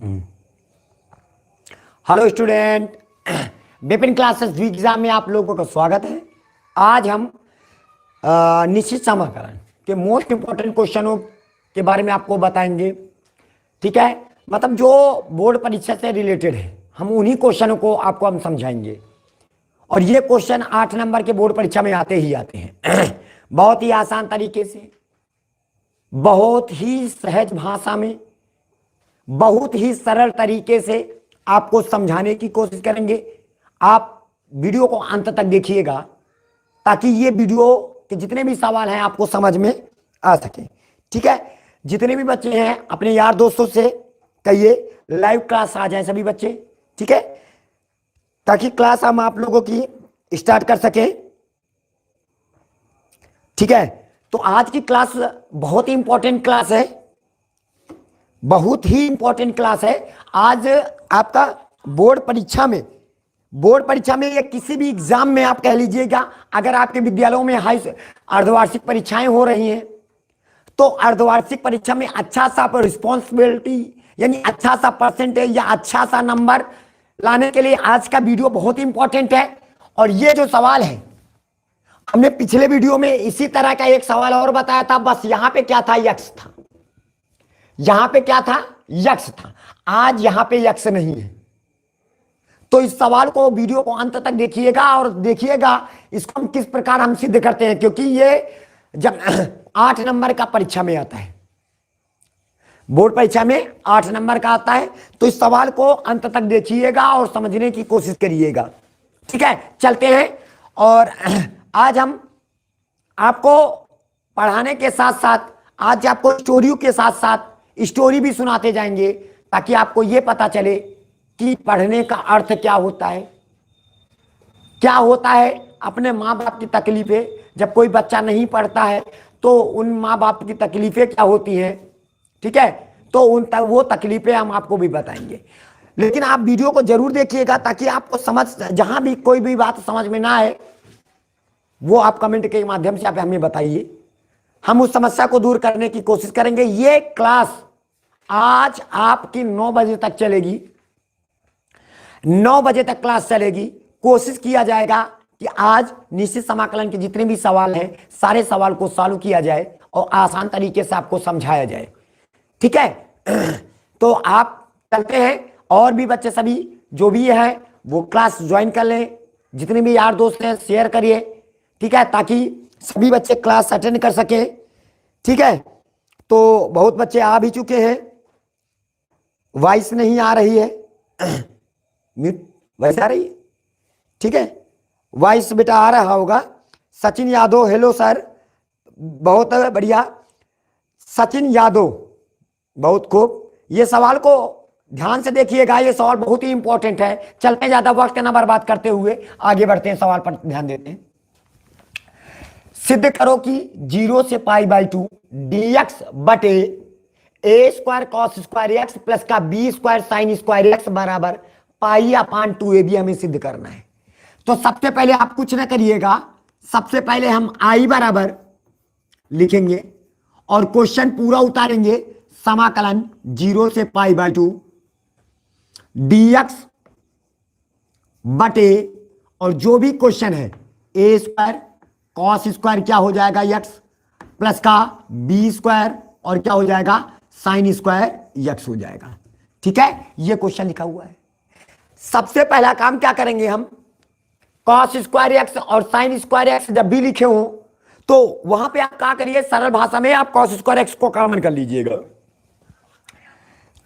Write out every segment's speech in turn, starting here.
Hello student, Vipin classes exam में आप लोगों का स्वागत है। आज हम निश्चित समाकलन के मोस्ट इंपॉर्टेंट क्वेश्चनों के बारे में आपको बताएंगे। ठीक है, मतलब जो बोर्ड परीक्षा से रिलेटेड है, हम उन्हीं क्वेश्चनों को आपको हम समझाएंगे। और ये क्वेश्चन 8 नंबर के बोर्ड परीक्षा में आते ही आते हैं बहुत ही आसान तरीके से, बहुत ही सहज भाषा में, बहुत ही सरल तरीके से आपको समझाने की कोशिश करेंगे। आप वीडियो को अंत तक देखिएगा ताकि ये वीडियो के जितने भी सवाल हैं आपको समझ में आ सके। ठीक है, जितने भी बच्चे हैं अपने यार दोस्तों से कहिए लाइव क्लास आ जाए सभी बच्चे। ठीक है, ताकि क्लास हम आप लोगों की स्टार्ट कर सके। ठीक है, तो आज की क्लास बहुत ही इंपॉर्टेंट क्लास है, बहुत ही इंपॉर्टेंट क्लास है। आज आपका बोर्ड परीक्षा में या किसी भी एग्जाम में आप कह लीजिएगा, अगर आपके विद्यालयों में अर्धवार्षिक परीक्षाएं हो रही हैं तो अर्धवार्षिक परीक्षा में अच्छा सा रिस्पॉन्सिबिलिटी यानी अच्छा सा परसेंटेज या अच्छा सा नंबर लाने के लिए आज का वीडियो बहुत ही इंपॉर्टेंट है। और ये जो सवाल है, हमने पिछले वीडियो में इसी तरह का एक सवाल और बताया था, बस यहां पे क्या था, यक्स था। यहां पे क्या था, यक्स था। आज यहां पे यक्स नहीं है। तो इस सवाल को, वीडियो को अंत तक देखिएगा और देखिएगा इसको हम किस प्रकार हम सिद्ध करते हैं, क्योंकि ये जब 8 नंबर का परीक्षा में आता है, बोर्ड परीक्षा में 8 नंबर का आता है, तो इस सवाल को अंत तक देखिएगा और समझने की कोशिश करिएगा। ठीक है, चलते हैं। और आज हम आपको पढ़ाने के साथ साथ, आज आपको स्टोरियों के साथ साथ स्टोरी भी सुनाते जाएंगे, ताकि आपको यह पता चले कि पढ़ने का अर्थ क्या होता है, क्या होता है। अपने माँ बाप की तकलीफें, जब कोई बच्चा नहीं पढ़ता है तो उन माँ बाप की तकलीफें क्या होती हैं। ठीक है, तो वो तकलीफें हम आपको भी बताएंगे। लेकिन आप वीडियो को जरूर देखिएगा ताकि आपको समझ, जहां भी कोई भी बात समझ में ना आए वो आप कमेंट के माध्यम से आप हमें बताइए, हम उस समस्या को दूर करने की कोशिश करेंगे। ये क्लास आज आपकी 9 बजे तक चलेगी, 9 बजे तक क्लास चलेगी। कोशिश किया जाएगा कि आज निश्चित समाकलन के जितने भी सवाल हैं सारे सवाल को सॉल्व किया जाए और आसान तरीके से आपको समझाया जाए। ठीक है, तो आप चलते हैं। और भी बच्चे सभी जो भी है वो क्लास ज्वाइन कर लें, जितने भी यार दोस्त हैं शेयर करिए। ठीक है, ताकि सभी बच्चे क्लास अटेंड कर सके। ठीक है, तो बहुत बच्चे आ भी चुके हैं, वॉइस नहीं आ रही है म्यूट वॉइस आ रही है। ठीक है, वॉइस बेटा आ रहा होगा। सचिन यादव, हेलो सर, बहुत बढ़िया। सचिन यादव, बहुत खूब। ये सवाल को ध्यान से देखिएगा, ये सवाल बहुत ही इंपॉर्टेंट है। चलते ज्यादा वक्त ना बर्बाद करते हुए आगे बढ़ते हैं, सवाल पर ध्यान देते हैं। सिद्ध करो कि 0 से π/2 dx बटे a square cos square x plus का b square sine square x बराबर π/2ab हमें सिद्ध करना है। तो सबसे पहले आप कुछ ना करिएगा, सबसे पहले हम i बराबर लिखेंगे और क्वेश्चन पूरा उतारेंगे। समाकलन 0 से π/2 dx बटे, और जो भी क्वेश्चन है a स्क्वायर कॉस स्क्वायर क्या हो जाएगा x प्लस का b स्क्वायर और क्या हो जाएगा साइन स्क्वायर x हो जाएगा। ठीक है, ये क्वेश्चन लिखा हुआ है। सबसे पहला काम क्या करेंगे हम, कॉस स्क्वायर एक्स और साइन स्क्वायर एक्स जब भी लिखे हो तो वहां पे आप क्या करिए, सरल भाषा में आप कॉस स्क्वायर एक्स को कॉमन कर लीजिएगा।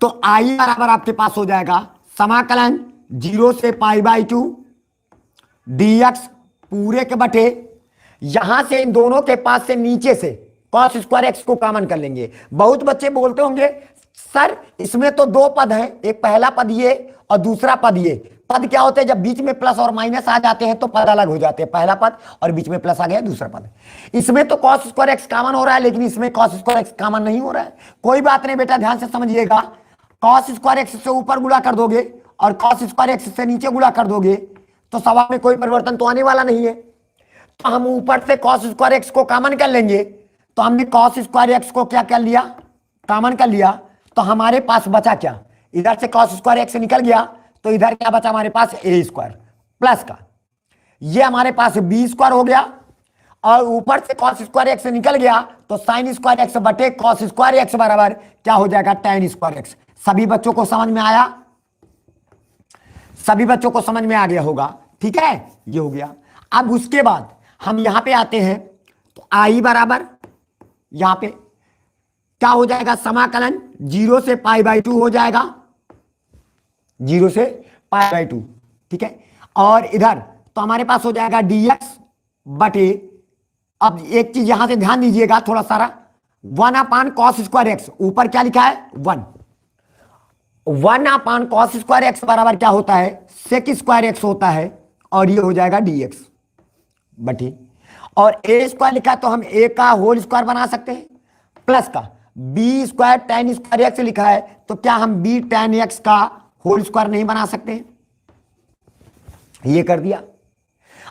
तो आई बराबर आपके पास हो जाएगा समाकलन 0 से π/2 dx पूरे के बटे, यहां से इन दोनों के पास से नीचे से कॉस स्क्वायर एक्स को कॉमन कर लेंगे। बहुत बच्चे बोलते होंगे सर इसमें तो 2 पद हैं, एक पहला पद ये और दूसरा पद ये। पद क्या होते हैं, जब बीच में प्लस और माइनस आ जाते हैं तो पद अलग हो जाते हैं, पहला पद और बीच में प्लस आ गया दूसरा पद। इसमें तो कॉस स्क्वायर एक्स कॉमन हो रहा है, लेकिन इसमें कॉस स्क्वायर एक्स कॉमन नहीं हो रहा है। कोई बात नहीं बेटा, ध्यान से समझिएगा। कॉस स्क्वायर एक्स से ऊपर गुणा कर दोगे और कॉस स्क्वायर एक्स से नीचे गुणा कर दोगे तो सवाल में कोई परिवर्तन तो आने वाला नहीं है। तो हम ऊपर से कॉस स्क्वायर एक्स को कॉमन कर लेंगे। तो हमने कॉस स्क्वायर एक्स को क्या कर लिया, कॉमन कर लिया। तो हमारे पास बचा क्या, इधर से कॉस स्क्वायर एक्स निकल गया तो इधर क्या बचा हमारे पास ए स्क्वायर प्लस का ये हमारे पास बी स्क्वायर हो गया और ऊपर से कॉस स्क्वायर एक्स निकल गया तो साइन स्क्वायर एक्स बटे कॉस स्क्वायर एक्स बराबर क्या हो जाएगा tan स्क्वायर एक्स। सभी बच्चों को समझ में आया? सभी बच्चों को समझ में आ गया होगा। ठीक है, ये हो गया। अब उसके बाद हम यहां पे आते हैं तो आई बराबर यहां पे क्या हो जाएगा समाकलन 0 से π/2 हो जाएगा, 0 से π/2। ठीक है, और इधर तो हमारे पास हो जाएगा dx बटे, अब एक चीज यहां से ध्यान दीजिएगा थोड़ा सारा, 1/cos स्क्वायर एक्स, ऊपर क्या लिखा है 1/cos स्क्वायर एक्स बराबर क्या होता है सेक स्क्वायर एक्स होता है और ये हो जाएगा dx बटे, और a स्क्वायर लिखा है तो हम a का होल स्क्वायर बना सकते हैं प्लस का b square tan square x लिखा है तो क्या हम b tan x का होल स्क्वायर नहीं बना सकते हैं? ये कर दिया।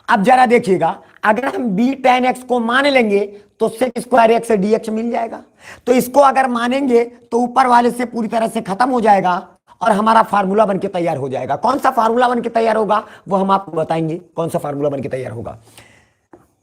अब जरा देखिएगा अगर हम b tan x को मान लेंगे तो सेक स्क्वायर एक्स dx मिल जाएगा, तो इसको अगर मानेंगे तो ऊपर वाले से पूरी तरह से खत्म हो जाएगा और हमारा फार्मूला बनके तैयार हो जाएगा। कौन सा फार्मूला बनके तैयार होगा वो हम आपको बताएंगे, कौन सा फार्मूला बनके तैयार होगा।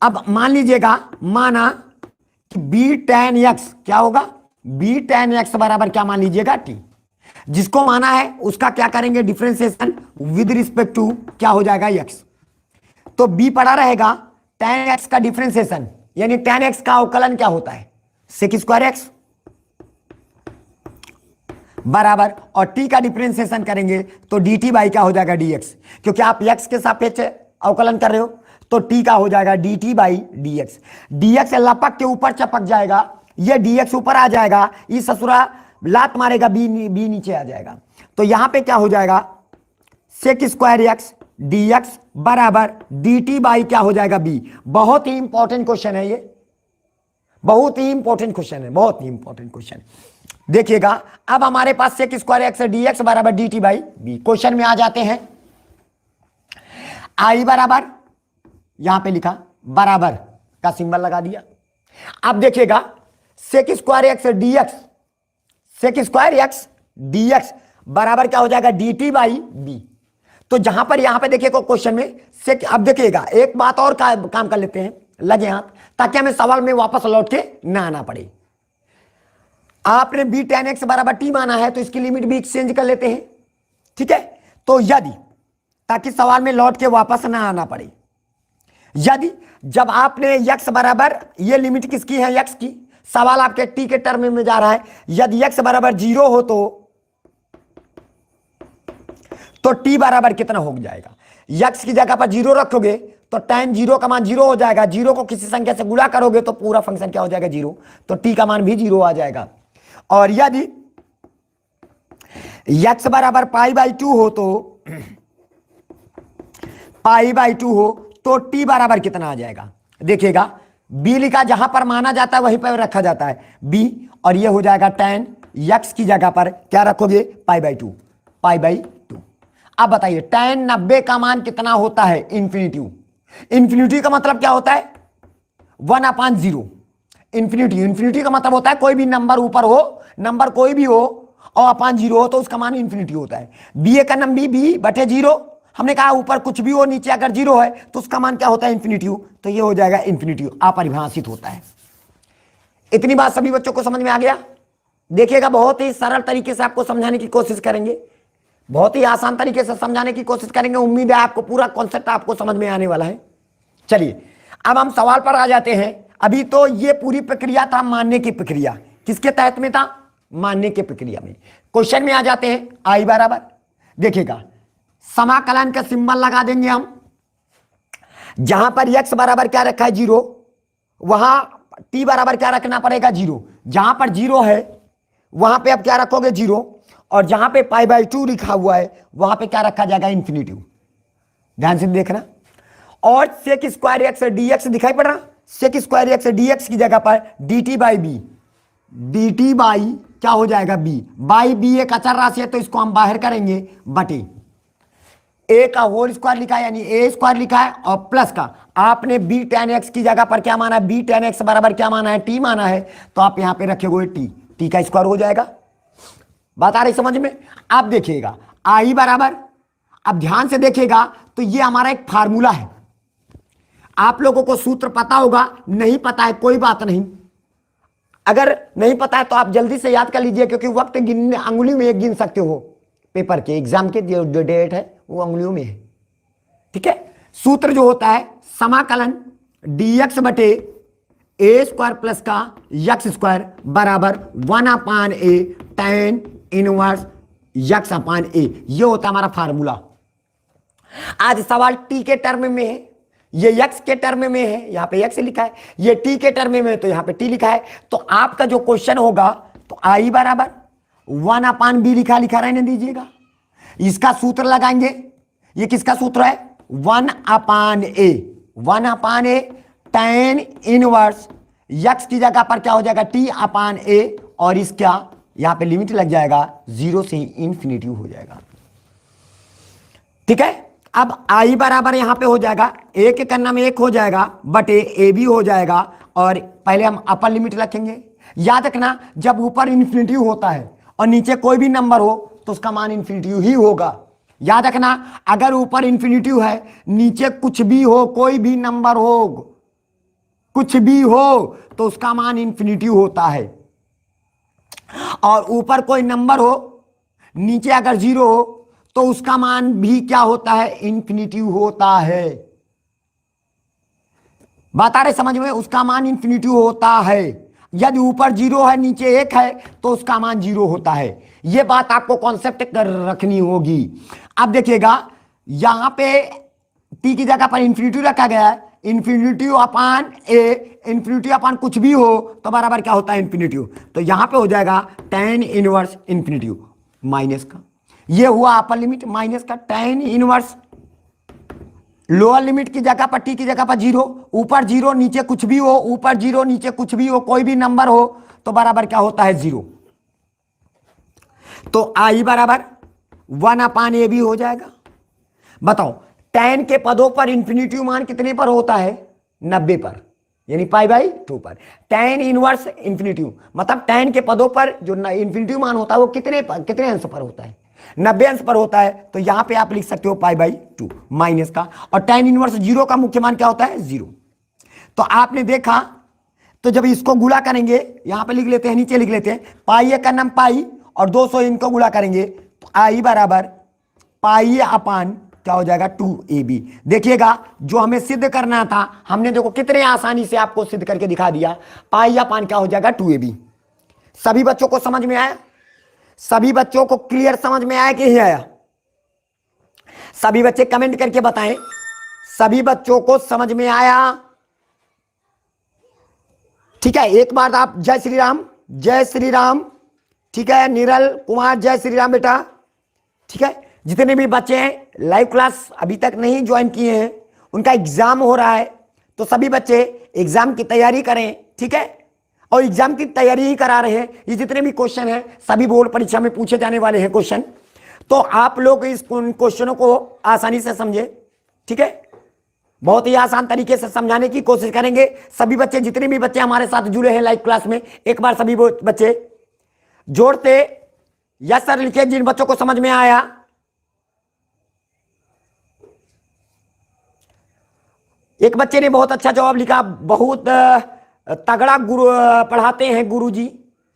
अब मान लीजिएगा माना कि b tan x क्या होगा, b tan x बराबर क्या मान लीजिएगा t, जिसको माना है उसका क्या करेंगे डिफरेंशिएशन विद रिस्पेक्ट टू क्या हो जाएगा x, तो b पड़ा रहेगा tan x का डिफरेंशिएशन यानी tan x का अवकलन क्या होता है सेक स्क्वायर एक्स बराबर, और t का डिफरेंशिएशन करेंगे तो dt बाई क्या हो जाएगा dx, क्योंकि आप x के सापेक्ष अवकलन कर रहे हो तो t का हो जाएगा dt बाई dx। dx लपक के ऊपर चपक जाएगा, ये dx ऊपर आ जाएगा, इस ससुरा लात मारेगा b नीचे आ जाएगा, तो यहां पे क्या हो जाएगा सेक स्क्वायर एक्स dx बराबर dt बाई क्या हो जाएगा b। बहुत ही इंपॉर्टेंट क्वेश्चन है ये, बहुत ही इंपॉर्टेंट क्वेश्चन है, बहुत ही इंपॉर्टेंट क्वेश्चन। देखिएगा अब हमारे पास सेक स्क्वायर एक्स dx बराबर dt बाई b। क्वेश्चन में आ जाते हैं, आई बराबर यहां पे लिखा बराबर का सिंबल लगा दिया। अब देखिएगा sec square x dx, sec square x dx बराबर क्या हो जाएगा dt बाई b। तो जहां पर यहां पे देखिए क्वेश्चन में सेक, अब देखिएगा एक बात और काम कर लेते हैं, लगे हाथ, ताकि हमें सवाल में वापस लौट के ना आना पड़े। आपने b tan x बराबर t माना है तो इसकी लिमिट भी एक्सचेंज कर लेते हैं। ठीक है, तो यदि, ताकि सवाल में लौट के वापस ना आना पड़े, यदि जब आपने x बराबर, ये लिमिट किसकी है x की, सवाल आपके t के टर्म में जा रहा है, यदि x बराबर 0 हो तो t बराबर कितना हो जाएगा, x की जगह पर 0 रखोगे तो tan 0 का मान 0 हो जाएगा, 0 को किसी संख्या से गुणा करोगे तो पूरा फंक्शन क्या हो जाएगा 0, तो t का मान भी 0 आ जाएगा। और यदि x बराबर π/2 हो तो π/2 हो तो t बराबर कितना आ जाएगा, देखिएगा b लिखा, जहां पर माना जाता है वहीं पर रखा जाता है b, और ये हो जाएगा tan x की जगह पर क्या रखोगे π/2, π/2। अब बताइए tan 90 का मान कितना होता है इंफिनिटी, इंफिनिटी का मतलब क्या होता है 1/0, इंफिनिटी, इंफिनिटी का मतलब होता है कोई भी नंबर ऊपर हो, नंबर कोई भी हो और अपान 0 हो तो उसका मान इंफिनिटी होता है। बी का नंबर b बटे 0, हमने कहा ऊपर कुछ भी हो नीचे अगर 0 है तो उसका मान क्या होता है इंफिनिटी, तो ये हो जाएगा इंफिनिटी, अपरिभाषित होता है। इतनी बात सभी बच्चों को समझ में आ गया? देखिएगा बहुत ही सरल तरीके से आपको समझाने की कोशिश करेंगे, बहुत ही आसान तरीके से समझाने की कोशिश करेंगे। उम्मीद है आपको पूरा कॉन्सेप्ट आपको समझ में आने वाला है। चलिए अब हम सवाल पर आ जाते हैं। अभी तो ये पूरी प्रक्रिया था मानने की प्रक्रिया, किसके तहत में था, मानने की प्रक्रिया में। क्वेश्चन में आ जाते हैं, आई बराबर, देखिएगा समाकलन का सिंबल लगा देंगे हम, जहां पर x बराबर क्या रखा है 0, वहां t बराबर क्या रखना पड़ेगा 0, जहां पर 0 है वहां पे अब क्या रखोगे 0, और जहां पे π/2 लिखा हुआ है वहां पे क्या रखा जाएगा इंफिनिटी। ध्यान से देखना, और सेक स्क्वायर एक्स dx दिखाई पड़ रहा, सेक स्क्वायर एक्स dx की जगह पर dt by b, dt by क्या हो जाएगा b, बाई b एक अचर राशि है तो इसको हम बाहर करेंगे बटे a का होल स्क्वायर लिखा है यानी a स्क्वायर लिखा है, और प्लस का आपने b tan x की जगह पर क्या माना है, b tan x बराबर क्या माना है t माना है, तो आप यहां पे रखोगे t, t का स्क्वायर हो जाएगा। बात आ रही समझ में? आप देखिएगा आई बराबर, अब ध्यान से देखिएगा तो ये हमारा एक फार्मूला है। आप लोगों को सूत्र पता होगा, नहीं पता है कोई बात नहीं, अगर नहीं पता है तो आप जल्दी से याद कर लीजिए, क्योंकि वक्त गिनने अंगुली में एक गिन सकते हो। पेपर के एग्जाम के जो डेट है वो अंगुलियों में है, ठीक है। सूत्र जो होता है समाकलन dx बटे ए स्क्वायर प्लस का यक्स स्क्वायर बराबर 1/a tan इनवर्स यक्स अपान ए, ये होता है हमारा फार्मूला। आज सवाल टी के टर्म में है, ये यक्स के टर्म में है, यहां पे यक्स लिखा है, ये टी के टर्म में है तो यहां पे टी लिखा है। तो आपका जो क्वेश्चन होगा तो आई बराबर 1/b लिखा रहने दीजिएगा। इसका सूत्र लगाएंगे, ये किसका सूत्र है? 1/a tan इनवर्स यक्स की जगह पर क्या हो जाएगा? t/a, और इसका यहां पे लिमिट लग जाएगा 0 से इंफिनिटी हो जाएगा, ठीक है। अब आई बराबर यहां पे हो जाएगा, ए के कन्ना में 1 हो जाएगा बटे ए भी हो जाएगा, और पहले हम अपर लिमिट रखेंगे। याद रखना जब ऊपर इंफिनिटी होता है और नीचे कोई भी नंबर हो तो उसका मान इंफिनिटी ही होगा। याद रखना अगर ऊपर इंफिनिटी है, नीचे कुछ भी हो, कोई भी नंबर हो, कुछ भी हो, तो उसका मान इंफिनिटी होता है। और ऊपर कोई नंबर हो, नीचे अगर 0 हो तो उसका मान भी क्या होता है? इंफिनिटी होता है। बात आ रही समझ में? उसका मान इंफिनिटी होता है। यदि ऊपर 0 है नीचे 1 है तो उसका मान 0 होता है। यह बात आपको कॉन्सेप्ट कर रखनी होगी। अब देखिएगा यहां पे टी की जगह पर इंफिनिटी रखा गया है, इंफिनिटी अपान ए, इंफिनिटी अपान कुछ भी हो तो बराबर क्या होता है? इंफिनिटी। तो यहां पे हो जाएगा tan इनवर्स इंफिनिटी माइनस का, ये हुआ अपर लिमिट माइनस का tan इनवर्स लोअर लिमिट की जगह पर टी की जगह पर 0, ऊपर 0 नीचे कुछ भी हो, ऊपर 0 नीचे कुछ भी हो, कोई भी नंबर हो तो बराबर क्या होता है? 0। तो आई बराबर 1/a भी हो जाएगा। बताओ tan के पदों पर इंफिनिटी मान कितने पर होता है? 90 पर, यानी π/2 पर। tan इनवर्स इंफिनिटी मतलब tan के पदों पर जो इंफिनिटी मान होता है वो कितने अंश पर होता है? 90 अंश पर होता है। तो यहां पे आप लिख सकते हो π/2 माइनस का, और tan इनवर्स 0 का मुख्य मान क्या होता है? 0। तो आपने देखा, तो जब इसको गुणा करेंगे, यहां पे लिख लेते हैं, नीचे लिख लेते हैं पाई का नाम पाई और 200 इनको गुणा करेंगे तो आई बराबर पाई अपान क्या हो जाएगा? 2ab। देखिएगा जो हमें सिद्ध करना था हमने देखो कितने आसानी से आपको सिद्ध करके दिखा दिया। पाई अपान क्या हो जाएगा? 2ab। सभी बच्चों को समझ में आया? सभी बच्चों को क्लियर समझ में आया कि नहीं आया? सभी बच्चे कमेंट करके बताएं, सभी बच्चों को समझ में आया? ठीक है, एक बार आप जय श्री राम, जय श्री राम। ठीक है, निरल कुमार जय श्री राम बेटा। ठीक है, जितने भी बच्चे हैं लाइव क्लास अभी तक नहीं ज्वाइन किए हैं, उनका एग्जाम हो रहा है, तो सभी बच्चे एग्जाम की तैयारी करें। ठीक है, और एग्जाम की तैयारी ही करा रहे हैं। ये जितने भी क्वेश्चन हैं सभी बोर्ड परीक्षा में पूछे जाने वाले हैं क्वेश्चन, तो आप लोग इस क्वेश्चनों को आसानी से समझे। ठीक है, बहुत ही आसान तरीके से समझाने की कोशिश करेंगे। सभी बच्चे, जितने भी बच्चे हमारे साथ जुड़े हैं लाइव क्लास में, एक बार सभी बच्चे जोड़ते यस सर लिखे जिन बच्चों को समझ में आया। एक बच्चे ने बहुत अच्छा जवाब लिखा, बहुत तगड़ा गुरु पढ़ाते हैं गुरुजी।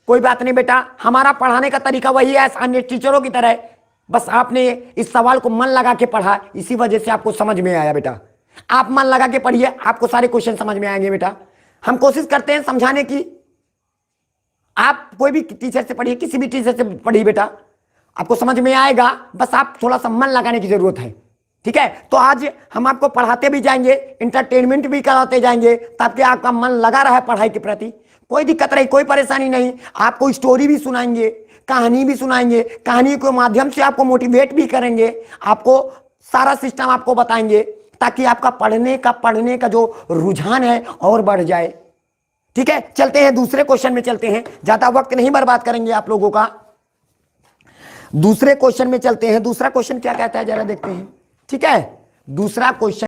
कोई बात नहीं बेटा, हमारा पढ़ाने का तरीका वही है अन्य टीचरों की तरह, बस आपने इस सवाल को मन लगा के पढ़ा, इसी वजह से आपको समझ में आया बेटा। आप मन लगा के पढ़िए, आपको सारे क्वेश्चन समझ में आएंगे बेटा। हम कोशिश करते हैं समझाने की। आप कोई भी टीचर से पढ़िए, किसी भी टीचर से पढ़िए बेटा, आपको समझ में आएगा, बस आप थोड़ा सा मन लगाने की जरूरत है। ठीक है, तो आज हम आपको पढ़ाते भी जाएंगे, इंटरटेनमेंट भी कराते जाएंगे, ताकि आपका मन लगा रहा है पढ़ाई के प्रति। कोई दिक्कत नहीं, कोई परेशानी नहीं। आपको स्टोरी भी सुनाएंगे, कहानी भी सुनाएंगे, कहानी के माध्यम से आपको मोटिवेट भी करेंगे, आपको सारा सिस्टम आपको बताएंगे, ताकि आपका पढ़ने का जो रुझान है और बढ़ जाए। ठीक है, चलते हैं दूसरे क्वेश्चन में चलते हैं, ज्यादा वक्त नहीं बर्बाद करेंगे आप लोगों का। दूसरे क्वेश्चन में चलते हैं। दूसरा क्वेश्चन क्या कहता है जरा देखते हैं। ठीक है, दूसरा क्वेश्चन